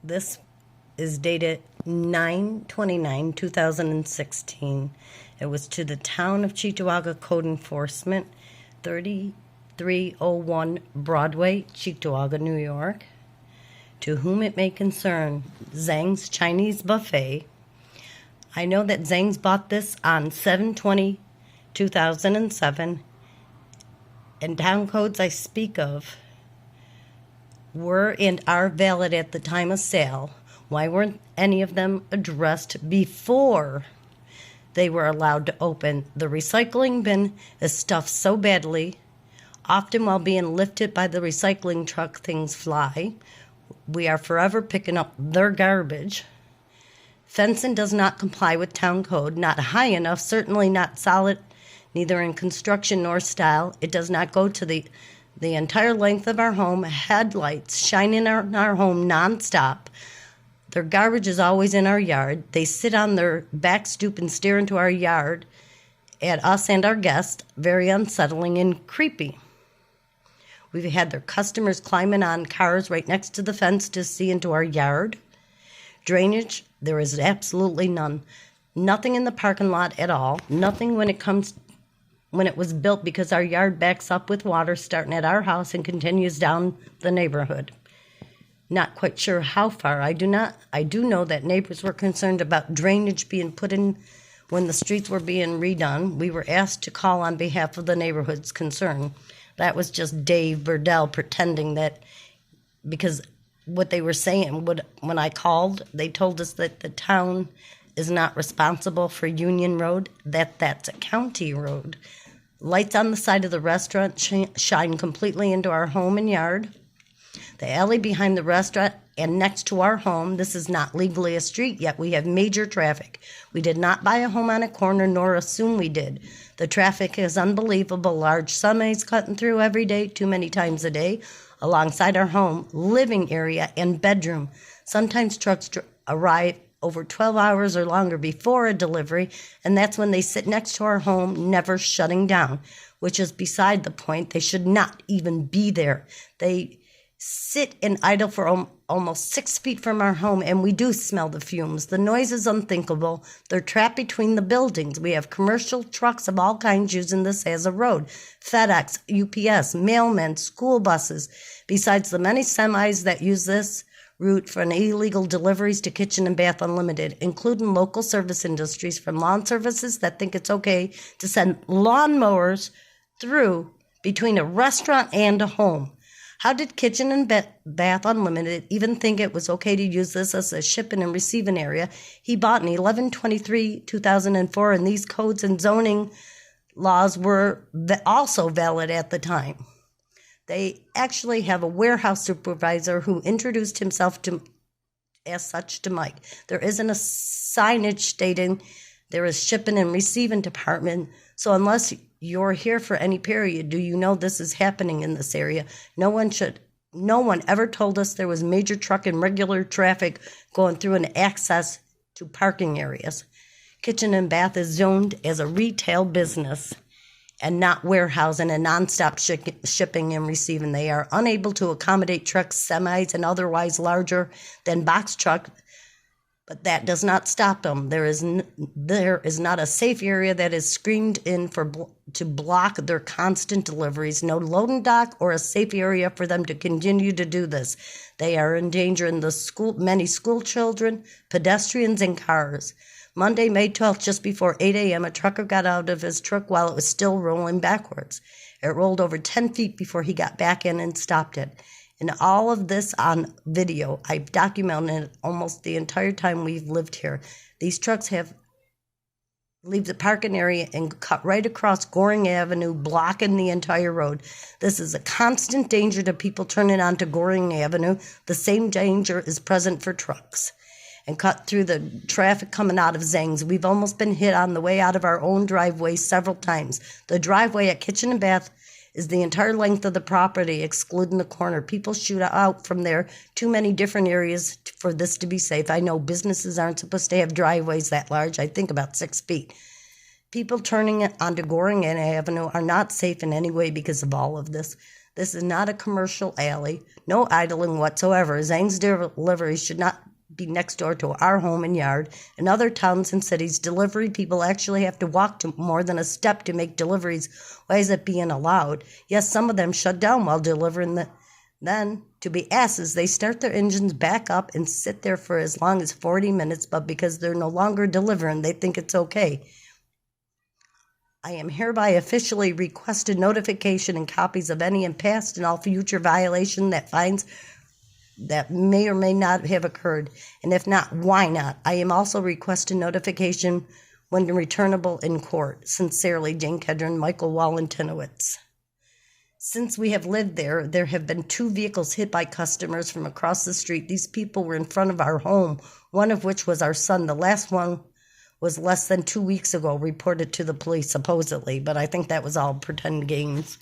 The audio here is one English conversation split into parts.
This is dated 9/29/2016. It was to the town of Cheektowaga Code Enforcement, 3301 Broadway, Cheektowaga, New York. To whom it may concern, Zhang's Chinese Buffet. I know that Zhang's bought this on 7/20/2007, and town codes I speak of were and are valid at the time of sale. Why weren't any of them addressed before they were allowed to open? The recycling bin is stuffed so badly, often while being lifted by the recycling truck, things fly. We are forever picking up their garbage. Fencing does not comply with town code, not high enough, certainly not solid, neither in construction nor style. It does not go to the entire length of our home. Headlights shine in our home nonstop. Their garbage is always in our yard. They sit on their back stoop and stare into our yard at us and our guests. Very unsettling and creepy. We've had their customers climbing on cars right next to the fence to see into our yard. Drainage, there is absolutely none. Nothing in the parking lot at all. Nothing when it was built, because our yard backs up with water starting at our house and continues down the neighborhood. Not quite sure how far. I do know that neighbors were concerned about drainage being put in when the streets were being redone. We were asked to call on behalf of the neighborhood's concern. That was just Dave Burdell pretending that, because what they were saying, when I called, they told us that the town is not responsible for Union Road, that's a county road. Lights on the side of the restaurant shine completely into our home and yard. The alley behind the restaurant and next to our home, this is not legally a street, yet we have major traffic. We did not buy a home on a corner, nor assume we did. The traffic is unbelievable. Large semis cutting through every day, too many times a day, alongside our home, living area, and bedroom. Sometimes trucks arrive over 12 hours or longer before a delivery, and that's when they sit next to our home, never shutting down, which is beside the point. They should not even be there. They sit and idle for almost 6 feet from our home, and we do smell the fumes. The noise is unthinkable. They're trapped between the buildings. We have commercial trucks of all kinds using this as a road. FedEx, UPS, mailmen, school buses, besides the many semis that use this route for illegal deliveries to Kitchen and Bath Unlimited, including local service industries, from lawn services that think it's okay to send lawnmowers through between a restaurant and a home. How did Kitchen and Bath Unlimited even think it was okay to use this as a shipping and receiving area? He bought in 11/23/2004, and these codes and zoning laws were also valid at the time. They actually have a warehouse supervisor who introduced himself as such to Mike. There isn't a signage stating there is shipping and receiving department, so unless you're here for any period, do you know this is happening in this area? No one ever told us there was major truck and regular traffic going through and access to parking areas. Kitchen and Bath is zoned as a retail business and not warehousing and nonstop shipping and receiving. They are unable to accommodate trucks, semis, and otherwise larger than box truck, but that does not stop them. There is not a safe area that is screened in to block their constant deliveries. No loading dock or a safe area for them to continue to do this. They are endangering many school children, pedestrians, and cars. Monday, May 12th, just before 8 a.m., a trucker got out of his truck while it was still rolling backwards. It rolled over 10 feet before he got back in and stopped it. And all of this on video. I've documented it almost the entire time we've lived here. These trucks leave the parking area and cut right across Goring Avenue, blocking the entire road. This is a constant danger to people turning onto Goring Avenue. The same danger is present for trucks, and cut through the traffic coming out of Zhang's. We've almost been hit on the way out of our own driveway several times. The driveway at Kitchen and Bath is the entire length of the property, excluding the corner. People shoot out from there. Too many different areas for this to be safe. I know businesses aren't supposed to have driveways that large. I think about 6 feet. People turning onto Goring Avenue are not safe in any way because of all of this. This is not a commercial alley. No idling whatsoever. Zhang's delivery should not be next door to our home and yard. In other towns and cities, delivery people actually have to walk to more than a step to make deliveries. Why is it being allowed? Yes, some of them shut down while delivering then, to be asses, they start their engines back up and sit there for as long as 40 minutes, but because they're no longer delivering, they think it's okay. I am hereby officially requested notification and copies of any and past and all future violation that fines that may or may not have occurred, and if not, why not? I am also requesting notification when returnable in court. Sincerely, Jane Kedron, Michael Walentinowitz. Since we have lived there, there have been 2 vehicles hit by customers from across the street. These people were in front of our home, one of which was our son. The last one was less than 2 weeks ago, reported to the police, supposedly, but I think that was all pretend games.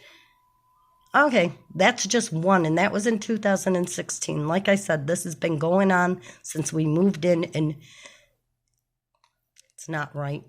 Okay, that's just one, and that was in 2016. Like I said, this has been going on since we moved in, and it's not right.